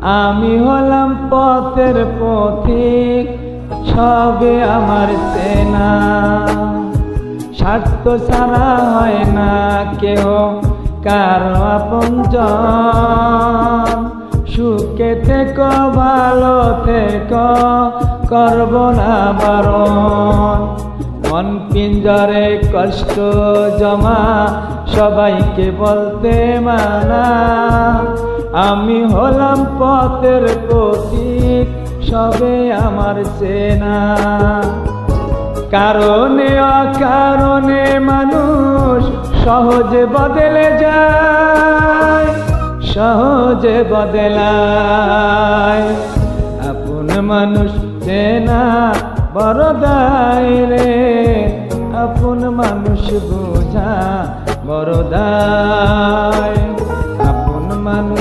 আমি হলাম পথের পথিক, সবে আমার চেনা। স্বার্থ ছাড়া হয় না কেহ কারো আপনজন। সুখে থেকো ভালো থেকো, করব না বারণ। মন পিঞ্জরে কষ্ট জমা, সবাইকে বলতে মানা। আমি হলাম পথের পথিক, সবে আমার চেনা। কারণে অকারণে মানুষ সহজে বদলে যায়, সহজে বদলায়। আপন মানুষ চেনা বড় দায় রে, আপন মানুষ বোঝা বড় দায়। আপন মানুষ